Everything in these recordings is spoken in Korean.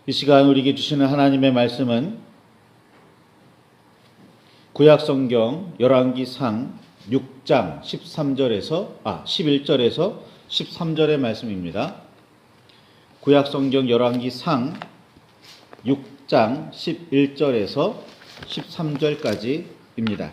이 시간 우리에게 주시는 하나님의 말씀은 구약성경 열왕기상 6장 11절에서 13절의 말씀입니다. 구약성경 열왕기상 6장 11절에서 13절까지입니다.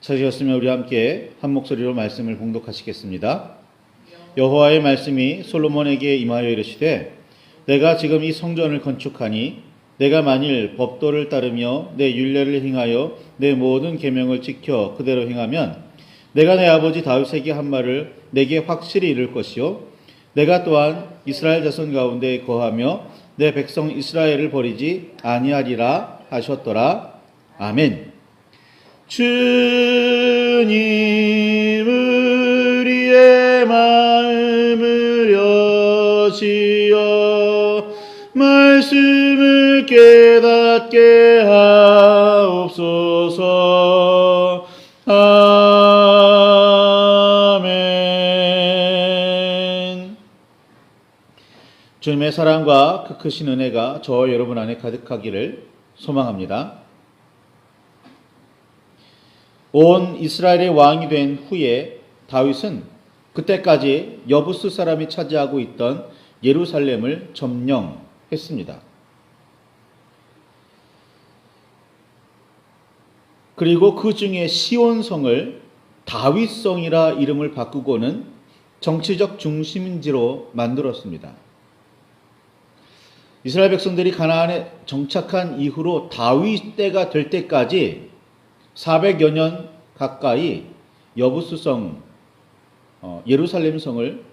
찾으셨으면 우리 함께 한 목소리로 말씀을 봉독하시겠습니다. 여호와의 말씀이 솔로몬에게 임하여 이르시되 내가 지금 이 성전을 건축하니 내가 만일 법도를 따르며 내 율례를 행하여 내 모든 계명을 지켜 그대로 행하면 내가 내 아버지 다윗에게 한 말을 내게 확실히 이룰 것이요 내가 또한 이스라엘 자손 가운데 거하며 내 백성 이스라엘을 버리지 아니하리라 하셨더라. 아멘. 주님 우리의 마음을 여시어 말씀을 깨닫게 하옵소서. 아멘. 주님의 사랑과 그 크신 은혜가 저와 여러분 안에 가득하기를 소망합니다. 온 이스라엘의 왕이 된 후에 다윗은 그때까지 여부스 사람이 차지하고 있던 예루살렘을 점령했습니다. 그리고 그 중에 시온성을 다윗성이라 이름을 바꾸고는 정치적 중심지로 만들었습니다. 이스라엘 백성들이 가나안에 정착한 이후로 다윗 때가 될 때까지 400여 년 가까이 여부스성 예루살렘성을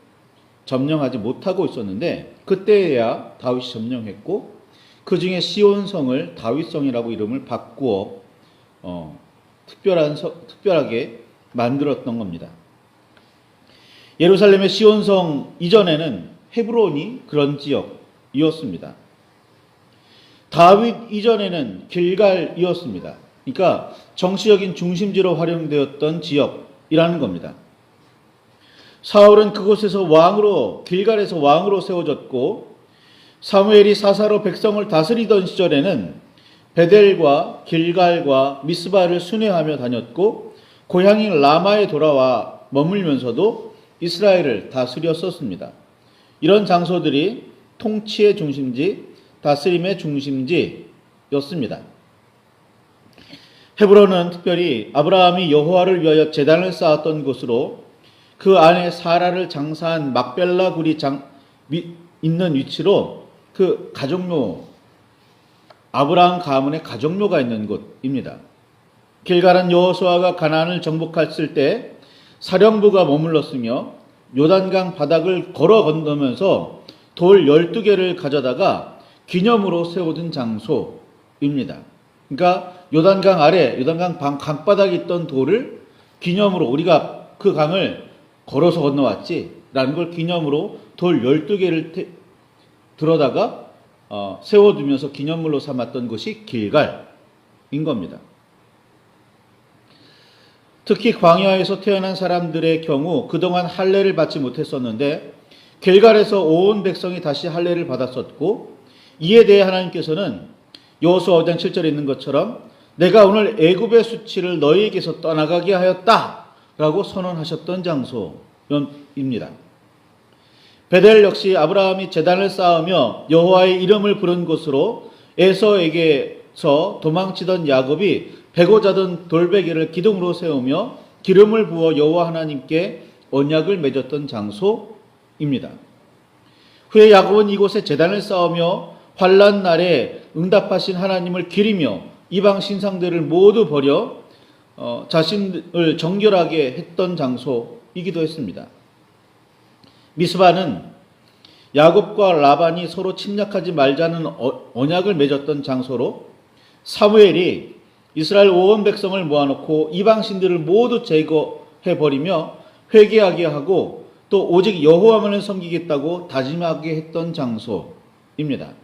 점령하지 못하고 있었는데 그때야 다윗이 점령했고 그 중에 시온성을 다윗성이라고 이름을 바꾸어 특별하게 만들었던 겁니다. 예루살렘의 시온성 이전에는 헤브론이 그런 지역이었습니다. 다윗 이전에는 길갈이었습니다. 그러니까 정치적인 중심지로 활용되었던 지역이라는 겁니다. 사울은 그곳에서 왕으로 길갈에서 왕으로 세워졌고 사무엘이 사사로 백성을 다스리던 시절에는 베델과 길갈과 미스바를 순회하며 다녔고 고향인 라마에 돌아와 머물면서도 이스라엘을 다스렸었습니다. 이런 장소들이 통치의 중심지, 다스림의 중심지였습니다. 헤브론은 특별히 아브라함이 여호와를 위하여 제단을 쌓았던 곳으로 그 안에 사라를 장사한 막벨라 굴이 있는 위치로 그 가족묘, 아브라함 가문의 가족묘가 있는 곳입니다. 길갈은 여호수아가 가나안을 정복했을 때 사령부가 머물렀으며 요단강 바닥을 걸어 건너면서 돌 12개를 가져다가 기념으로 세워둔 장소입니다. 그러니까 요단강 아래, 요단강 강바닥에 있던 돌을 기념으로 우리가 그 강을 걸어서 건너왔지라는 걸 기념으로 돌 12개를 들어다가 세워두면서 기념물로 삼았던 것이 길갈인 겁니다. 특히 광야에서 태어난 사람들의 경우 그동안 할례를 받지 못했었는데 길갈에서 온 백성이 다시 할례를 받았었고 이에 대해 하나님께서는 여호수아 5장 7절에 있는 것처럼 내가 오늘 애굽의 수치를 너희에게서 떠나가게 하였다 라고 선언하셨던 장소입니다. 베델 역시 아브라함이 제단을 쌓으며 여호와의 이름을 부른 곳으로 에서에게서 도망치던 야곱이 베고 자던 돌베개를 기둥으로 세우며 기름을 부어 여호와 하나님께 언약을 맺었던 장소입니다. 후에 야곱은 이곳에 제단을 쌓으며 환난 날에 응답하신 하나님을 기리며 이방 신상들을 모두 버려 자신을 정결하게 했던 장소이기도 했습니다. 미스바는 야곱과 라반이 서로 침략하지 말자는 언약을 맺었던 장소로 사무엘이 이스라엘 온 백성을 모아놓고 이방 신들을 모두 제거해버리며 회개하게 하고 또 오직 여호와만을 섬기겠다고 다짐하게 했던 장소입니다.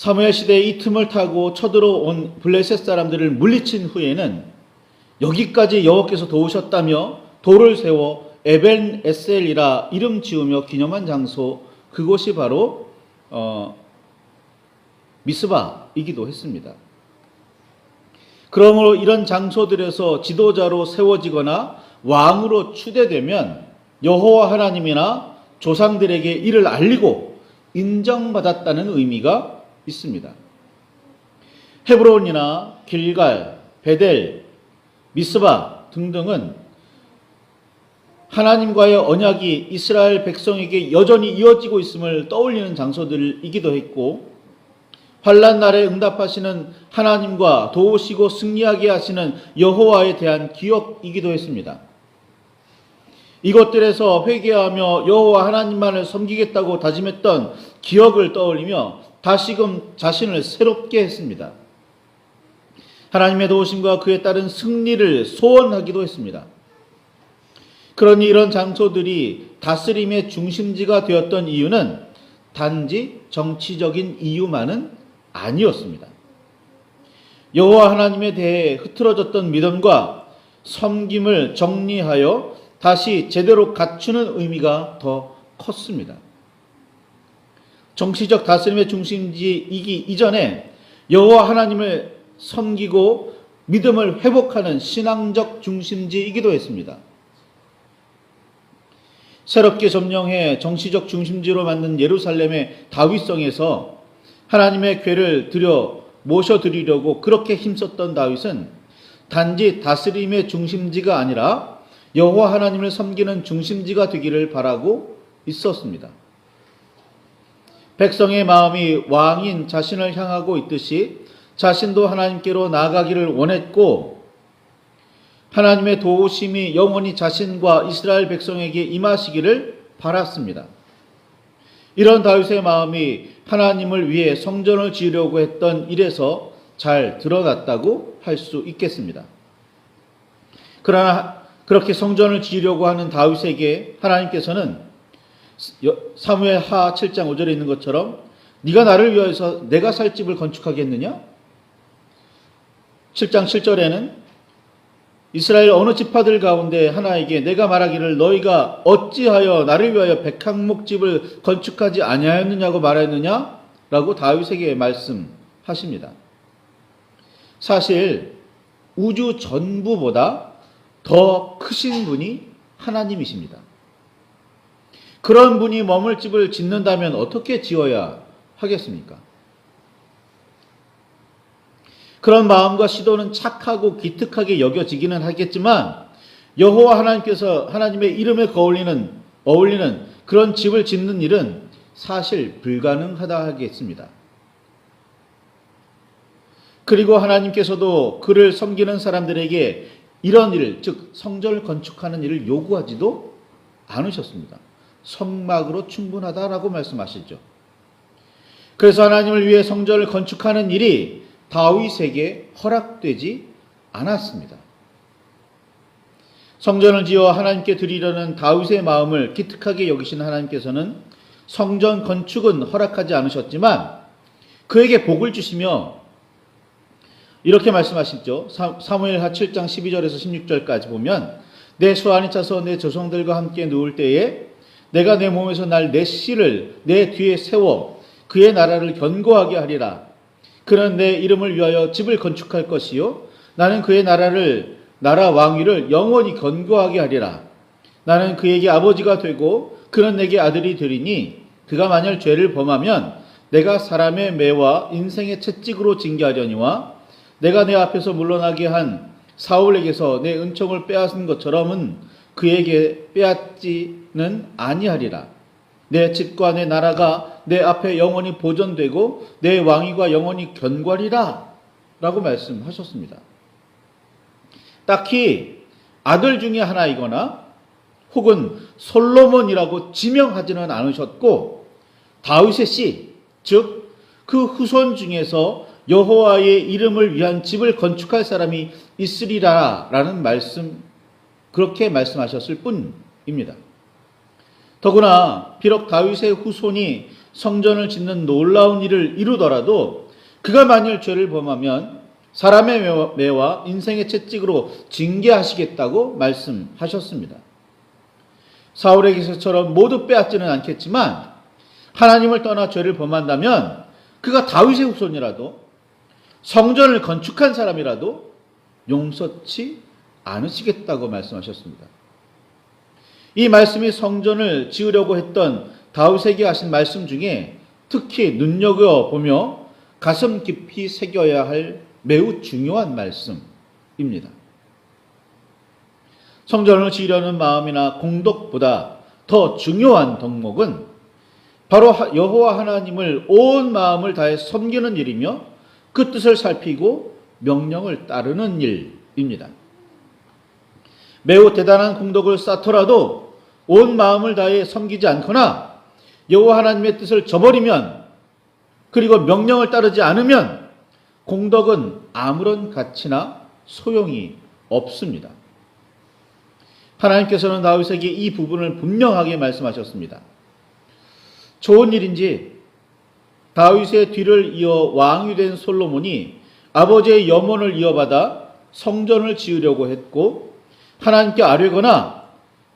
사무엘 시대의 이 틈을 타고 쳐들어온 블레셋 사람들을 물리친 후에는 여기까지 여호와께서 도우셨다며 돌을 세워 에벤 에셀이라 이름 지으며 기념한 장소, 그곳이 바로 미스바이기도 했습니다. 그러므로 이런 장소들에서 지도자로 세워지거나 왕으로 추대되면 여호와 하나님이나 조상들에게 이를 알리고 인정받았다는 의미가 있습니다. 헤브론이나 길갈, 베델, 미스바 등등은 하나님과의 언약이 이스라엘 백성에게 여전히 이어지고 있음을 떠올리는 장소들이기도 했고, 환난 날에 응답하시는 하나님과 도우시고 승리하게 하시는 여호와에 대한 기억이기도 했습니다. 이것들에서 회개하며 여호와 하나님만을 섬기겠다고 다짐했던 기억을 떠올리며 다시금 자신을 새롭게 했습니다. 하나님의 도우심과 그에 따른 승리를 소원하기도 했습니다. 그러니 이런 장소들이 다스림의 중심지가 되었던 이유는 단지 정치적인 이유만은 아니었습니다. 여호와 하나님에 대해 흐트러졌던 믿음과 섬김을 정리하여 다시 제대로 갖추는 의미가 더 컸습니다. 정치적 다스림의 중심지이기 이전에 여호와 하나님을 섬기고 믿음을 회복하는 신앙적 중심지이기도 했습니다. 새롭게 점령해 정치적 중심지로 만든 예루살렘의 다윗성에서 하나님의 궤를 모셔드리려고 그렇게 힘썼던 다윗은 단지 다스림의 중심지가 아니라 여호와 하나님을 섬기는 중심지가 되기를 바라고 있었습니다. 백성의 마음이 왕인 자신을 향하고 있듯이 자신도 하나님께로 나아가기를 원했고, 하나님의 도우심이 영원히 자신과 이스라엘 백성에게 임하시기를 바랐습니다. 이런 다윗의 마음이 하나님을 위해 성전을 지으려고 했던 일에서 잘 드러났다고 할 수 있겠습니다. 그러나 그렇게 성전을 지으려고 하는 다윗에게 하나님께서는 사무엘 하 7장 5절에 있는 것처럼 네가 나를 위하여서 내가 살 집을 건축하겠느냐? 7장 7절에는 이스라엘 어느 지파들 가운데 하나에게 내가 말하기를 너희가 어찌하여 나를 위하여 백향목집을 건축하지 아니하였느냐고 말하였느냐? 라고 다윗에게 말씀하십니다. 사실 우주 전부보다 더 크신 분이 하나님이십니다. 그런 분이 머물 집을 짓는다면 어떻게 지어야 하겠습니까? 그런 마음과 시도는 착하고 기특하게 여겨지기는 하겠지만 여호와 하나님께서 하나님의 이름에 어울리는 그런 집을 짓는 일은 사실 불가능하다 하겠습니다. 그리고 하나님께서도 그를 섬기는 사람들에게 이런 일, 즉 성전을 건축하는 일을 요구하지도 않으셨습니다. 성막으로 충분하다라고 말씀하시죠. 그래서 하나님을 위해 성전을 건축하는 일이 다윗에게 허락되지 않았습니다. 성전을 지어 하나님께 드리려는 다윗의 마음을 기특하게 여기신 하나님께서는 성전 건축은 허락하지 않으셨지만 그에게 복을 주시며 이렇게 말씀하시죠. 사무엘하 7장 12절에서 16절까지 보면 내 수완이 차서 내 조상들과 함께 누울 때에 내가 내 몸에서 날 내 씨를 내 뒤에 세워 그의 나라를 견고하게 하리라. 그는 내 이름을 위하여 집을 건축할 것이요 나는 그의 나라 왕위를 영원히 견고하게 하리라. 나는 그에게 아버지가 되고 그는 내게 아들이 되리니 그가 만일 죄를 범하면 내가 사람의 매와 인생의 채찍으로 징계하려니와 내가 내 앞에서 물러나게 한 사울에게서 내 은총을 빼앗은 것처럼은 그에게 빼앗지는 아니하리라. 내 집과 내 나라가 내 앞에 영원히 보존되고 내 왕위가 영원히 견고하리라 라고 말씀하셨습니다. 딱히 아들 중에 하나이거나 혹은 솔로몬이라고 지명하지는 않으셨고 다윗의 씨, 즉 그 후손 중에서 여호와의 이름을 위한 집을 건축할 사람이 있으리라 라는 그렇게 말씀하셨을 뿐입니다. 더구나 비록 다윗의 후손이 성전을 짓는 놀라운 일을 이루더라도 그가 만일 죄를 범하면 사람의 매와 인생의 채찍으로 징계하시겠다고 말씀하셨습니다. 사울의 기사처럼 모두 빼앗지는 않겠지만 하나님을 떠나 죄를 범한다면 그가 다윗의 후손이라도 성전을 건축한 사람이라도 용서치 않으시겠다고 말씀하셨습니다. 이 말씀이 성전을 지으려고 했던 다윗에게 하신 말씀 중에 특히 눈여겨보며 가슴 깊이 새겨야 할 매우 중요한 말씀입니다. 성전을 지으려는 마음이나 공덕보다 더 중요한 덕목은 바로 여호와 하나님을 온 마음을 다해 섬기는 일이며 그 뜻을 살피고 명령을 따르는 일입니다. 매우 대단한 공덕을 쌓더라도 온 마음을 다해 섬기지 않거나 여호와 하나님의 뜻을 저버리면 그리고 명령을 따르지 않으면 공덕은 아무런 가치나 소용이 없습니다. 하나님께서는 다윗에게 이 부분을 분명하게 말씀하셨습니다. 좋은 일인지 다윗의 뒤를 이어 왕이 된 솔로몬이 아버지의 염원을 이어받아 성전을 지으려고 했고 하나님께 아뢰거나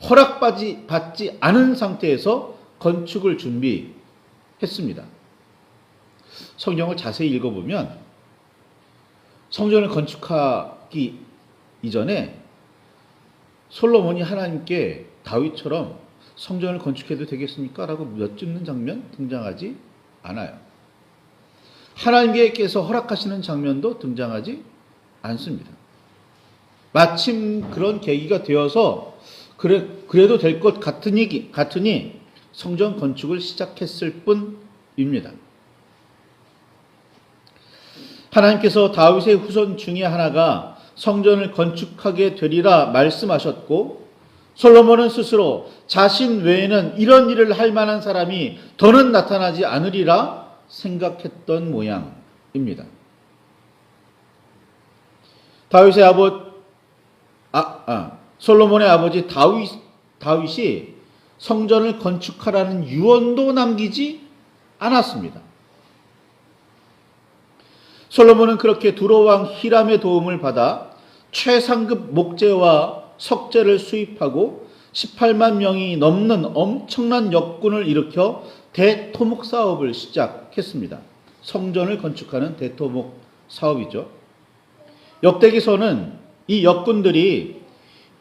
허락받지 않은 상태에서 건축을 준비했습니다. 성경을 자세히 읽어보면 성전을 건축하기 이전에 솔로몬이 하나님께 다윗처럼 성전을 건축해도 되겠습니까? 라고 여쭙는 장면 등장하지 않아요. 하나님께서 허락하시는 장면도 등장하지 않습니다. 마침 그런 계기가 되어서 그래도 될 것 같으니 성전 건축을 시작했을 뿐입니다. 하나님께서 다윗의 후손 중에 하나가 성전을 건축하게 되리라 말씀하셨고 솔로몬은 스스로 자신 외에는 이런 일을 할 만한 사람이 더는 나타나지 않으리라 생각했던 모양입니다. 솔로몬의 아버지 다윗이 성전을 건축하라는 유언도 남기지 않았습니다. 솔로몬은 그렇게 두로왕 히람의 도움을 받아 최상급 목재와 석재를 수입하고 18만 명이 넘는 엄청난 역군을 일으켜 대토목 사업을 시작했습니다. 성전을 건축하는 대토목 사업이죠. 역대기서는 이 역군들이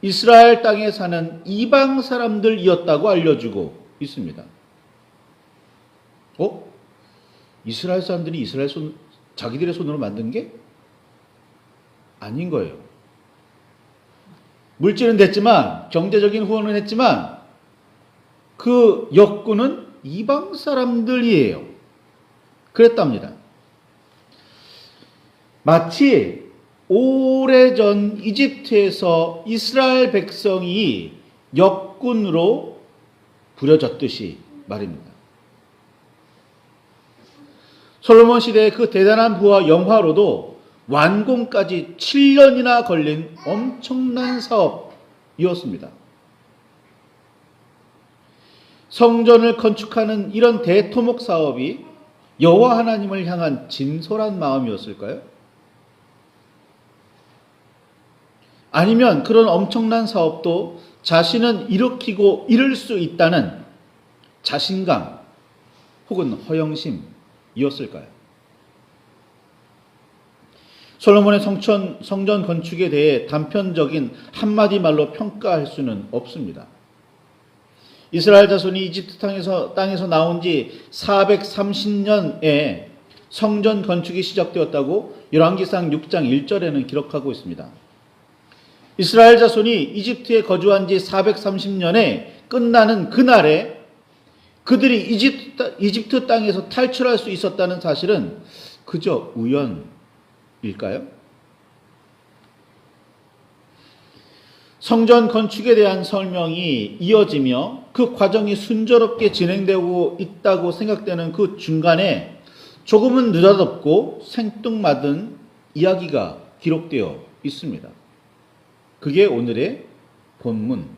이스라엘 땅에 사는 이방 사람들이었다고 알려주고 있습니다. 이스라엘 사람들이 자기들의 손으로 만든 게 아닌 거예요. 물질은 됐지만 경제적인 후원은 했지만 그 역군은 이방 사람들이에요. 그랬답니다. 마치 오래전 이집트에서 이스라엘 백성이 역군으로 부려졌듯이 말입니다. 솔로몬 시대의 그 대단한 부와 영화로도 완공까지 7년이나 걸린 엄청난 사업이었습니다. 성전을 건축하는 이런 대토목 사업이 여호와 하나님을 향한 진솔한 마음이었을까요? 아니면 그런 엄청난 사업도 자신은 일으키고 이룰 수 있다는 자신감 혹은 허영심이었을까요? 솔로몬의 성전 건축에 대해 단편적인 한마디 말로 평가할 수는 없습니다. 이스라엘 자손이 이집트 땅에서 나온 지 430년에 성전 건축이 시작되었다고 열왕기상 6장 1절에는 기록하고 있습니다. 이스라엘 자손이 이집트에 거주한 지 430년에 끝나는 그날에 그들이 이집트 땅에서 탈출할 수 있었다는 사실은 그저 우연일까요? 성전 건축에 대한 설명이 이어지며 그 과정이 순조롭게 진행되고 있다고 생각되는 그 중간에 조금은 느닷없고 생뚱맞은 이야기가 기록되어 있습니다. 그게 오늘의 본문입니다.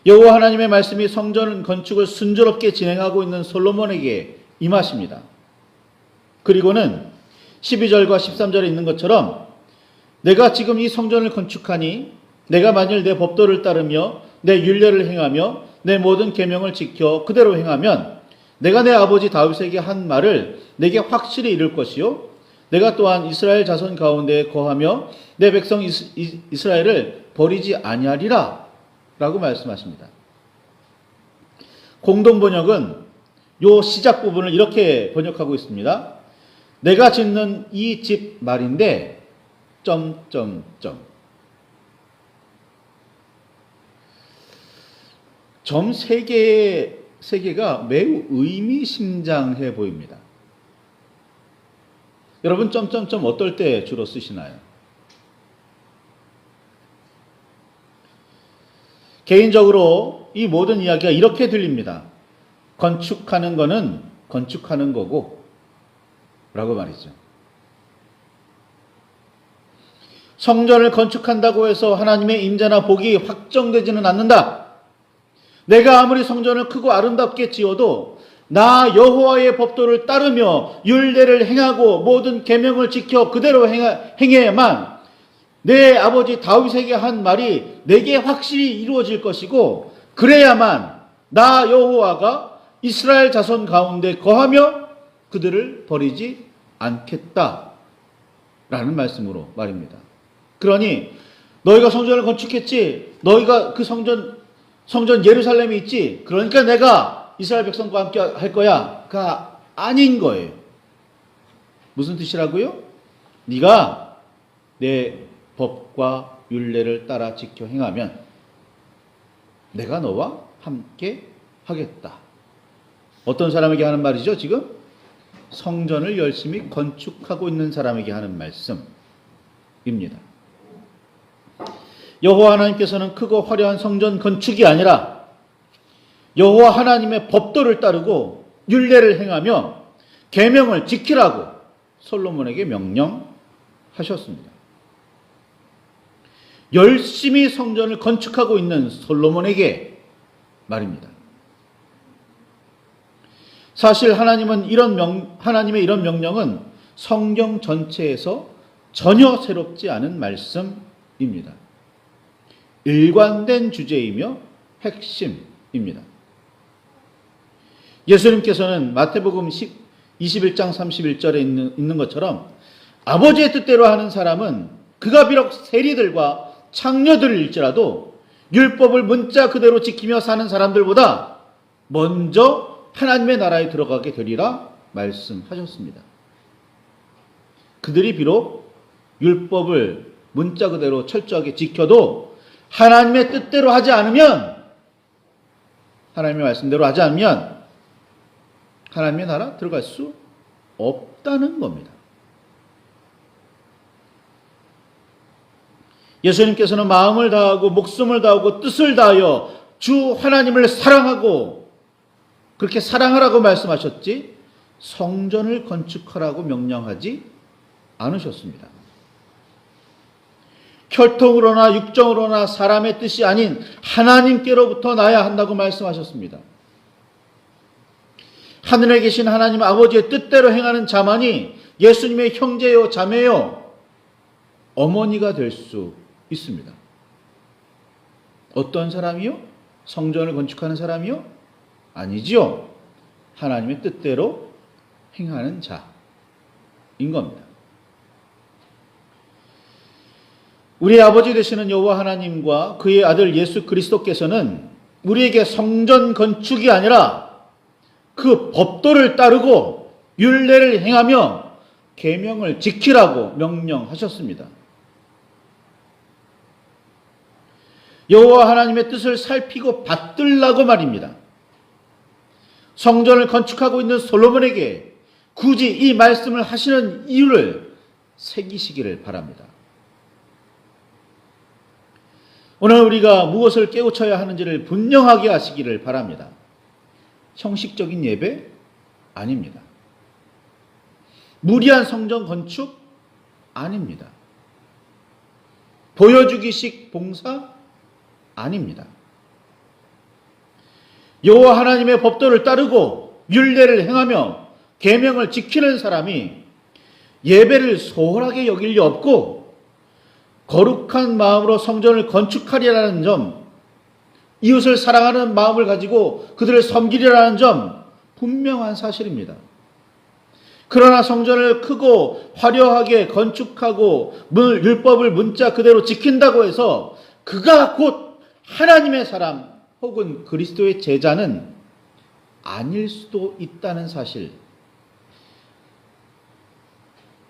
여호와 하나님의 말씀이 성전 건축을 순조롭게 진행하고 있는 솔로몬에게 임하십니다. 그리고는 12절과 13절에 있는 것처럼 내가 지금 이 성전을 건축하니 내가 만일 내 법도를 따르며 내 율례를 행하며 내 모든 계명을 지켜 그대로 행하면 내가 내 아버지 다윗에게 한 말을 내게 확실히 이룰 것이요 내가 또한 이스라엘 자손 가운데 거하며 내 백성 이스라엘을 버리지 아니하리라 라고 말씀하십니다. 공동번역은 요 시작 부분을 이렇게 번역하고 있습니다. 내가 짓는 이 집 말인데 점점점 점 3개가 매우 의미심장해 보입니다. 여러분 점점점 어떨 때 주로 쓰시나요? 개인적으로 이 모든 이야기가 이렇게 들립니다. 건축하는 거는 건축하는 거고 라고 말이죠. 성전을 건축한다고 해서 하나님의 임재나 복이 확정되지는 않는다. 내가 아무리 성전을 크고 아름답게 지어도 나 여호와의 법도를 따르며 율례를 행하고 모든 계명을 지켜 그대로 행해야만 내 아버지 다윗에게 한 말이 내게 확실히 이루어질 것이고 그래야만 나 여호와가 이스라엘 자손 가운데 거하며 그들을 버리지 않겠다 라는 말씀으로 말입니다. 그러니 너희가 성전을 건축했지, 너희가 그 성전 예루살렘이 있지, 그러니까 내가 이스라엘 백성과 함께 할 거야가 아닌 거예요. 무슨 뜻이라고요? 네가 내 법과 율례를 따라 지켜 행하면 내가 너와 함께 하겠다. 어떤 사람에게 하는 말이죠? 지금 성전을 열심히 건축하고 있는 사람에게 하는 말씀입니다. 여호와 하나님께서는 크고 화려한 성전 건축이 아니라 여호와 하나님의 법도를 따르고 율례를 행하며 계명을 지키라고 솔로몬에게 명령하셨습니다. 열심히 성전을 건축하고 있는 솔로몬에게 말입니다. 사실 하나님의 이런 명령은 성경 전체에서 전혀 새롭지 않은 말씀입니다. 일관된 주제이며 핵심입니다. 예수님께서는 마태복음 21장 31절에 있는 것처럼 아버지의 뜻대로 하는 사람은 그가 비록 세리들과 창녀들일지라도 율법을 문자 그대로 지키며 사는 사람들보다 먼저 하나님의 나라에 들어가게 되리라 말씀하셨습니다. 그들이 비록 율법을 문자 그대로 철저하게 지켜도 하나님의 뜻대로 하지 않으면, 하나님의 말씀대로 하지 않으면 하나님의 나라 들어갈 수 없다는 겁니다. 예수님께서는 마음을 다하고 목숨을 다하고 뜻을 다하여 주 하나님을 사랑하고 그렇게 사랑하라고 말씀하셨지 성전을 건축하라고 명령하지 않으셨습니다. 혈통으로나 육정으로나 사람의 뜻이 아닌 하나님께로부터 나야 한다고 말씀하셨습니다. 하늘에 계신 하나님 아버지의 뜻대로 행하는 자만이 예수님의 형제요 자매요 어머니가 될 수 있습니다. 어떤 사람이요? 성전을 건축하는 사람이요? 아니지요. 하나님의 뜻대로 행하는 자인 겁니다. 우리의 아버지 되시는 여호와 하나님과 그의 아들 예수 그리스도께서는 우리에게 성전 건축이 아니라 그 법도를 따르고 율례를 행하며 계명을 지키라고 명령하셨습니다. 여호와 하나님의 뜻을 살피고 받들라고 말입니다. 성전을 건축하고 있는 솔로몬에게 굳이 이 말씀을 하시는 이유를 새기시기를 바랍니다. 오늘 우리가 무엇을 깨우쳐야 하는지를 분명하게 하시기를 바랍니다. 형식적인 예배 아닙니다. 무리한 성전 건축 아닙니다. 보여주기식 봉사 아닙니다. 여호와 하나님의 법도를 따르고 율례를 행하며 계명을 지키는 사람이 예배를 소홀하게 여길 리 없고 거룩한 마음으로 성전을 건축하리라는 점, 이웃을 사랑하는 마음을 가지고 그들을 섬기리라는 점 분명한 사실입니다. 그러나 성전을 크고 화려하게 건축하고 율법을 문자 그대로 지킨다고 해서 그가 곧 하나님의 사람 혹은 그리스도의 제자는 아닐 수도 있다는 사실.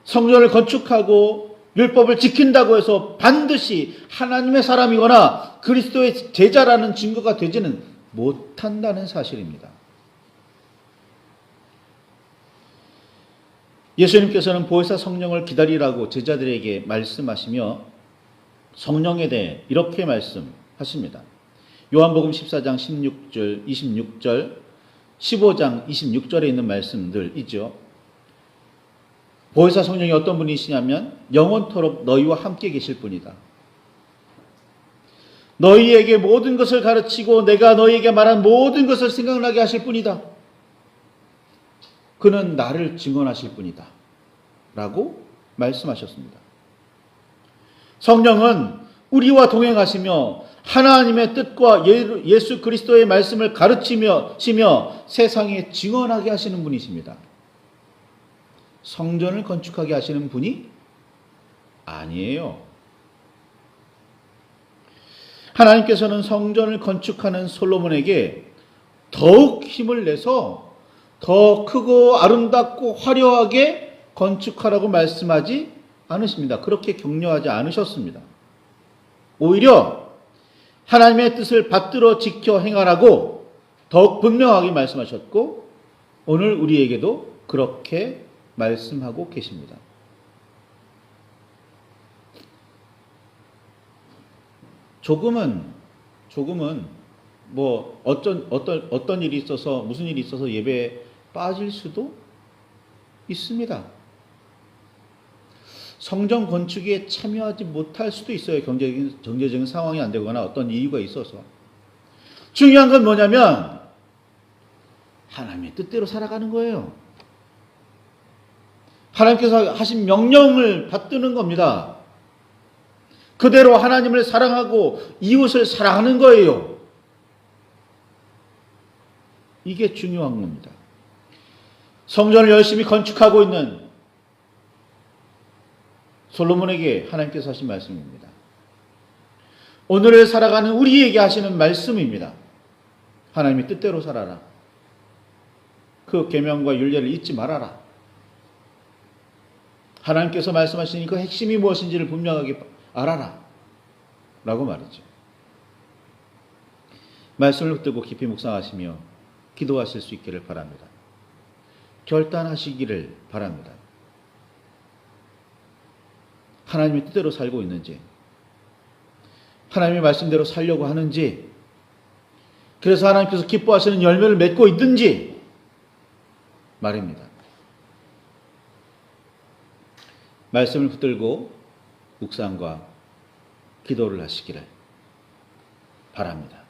성전을 건축하고 율법을 지킨다고 해서 반드시 하나님의 사람이거나 그리스도의 제자라는 증거가 되지는 못한다는 사실입니다. 예수님께서는 보혜사 성령을 기다리라고 제자들에게 말씀하시며 성령에 대해 이렇게 말씀하십니다. 요한복음 14장 16절, 26절, 15장 26절에 있는 말씀들 있죠. 보혜사 성령이 어떤 분이시냐면 영원토록 너희와 함께 계실 분이다. 너희에게 모든 것을 가르치고 내가 너희에게 말한 모든 것을 생각나게 하실 분이다. 그는 나를 증언하실 분이다. 라고 말씀하셨습니다. 성령은 우리와 동행하시며 하나님의 뜻과 예수 그리스도의 말씀을 가르치며 세상에 증언하게 하시는 분이십니다. 성전을 건축하게 하시는 분이 아니에요. 하나님께서는 성전을 건축하는 솔로몬에게 더욱 힘을 내서 더 크고 아름답고 화려하게 건축하라고 말씀하지 않으십니다. 그렇게 격려하지 않으셨습니다. 오히려 하나님의 뜻을 받들어 지켜 행하라고 더욱 분명하게 말씀하셨고 오늘 우리에게도 그렇게 말씀하고 계십니다. 조금은 뭐 어떤 일이 있어서 무슨 일이 있어서 예배에 빠질 수도 있습니다. 성전 건축에 참여하지 못할 수도 있어요. 경제적인 상황이 안 되거나 어떤 이유가 있어서. 중요한 건 뭐냐면 하나님의 뜻대로 살아가는 거예요. 하나님께서 하신 명령을 받드는 겁니다. 그대로 하나님을 사랑하고 이웃을 사랑하는 거예요. 이게 중요한 겁니다. 성전을 열심히 건축하고 있는 솔로몬에게 하나님께서 하신 말씀입니다. 오늘을 살아가는 우리에게 하시는 말씀입니다. 하나님의 뜻대로 살아라. 그 계명과 율례를 잊지 말아라. 하나님께서 말씀하시니 그 핵심이 무엇인지를 분명하게 알아라. 라고 말이죠. 말씀을 붙들고 깊이 묵상하시며 기도하실 수 있기를 바랍니다. 결단하시기를 바랍니다. 하나님의 뜻대로 살고 있는지, 하나님의 말씀대로 살려고 하는지, 그래서 하나님께서 기뻐하시는 열매를 맺고 있든지 말입니다. 말씀을 붙들고 묵상과 기도를 하시기를 바랍니다.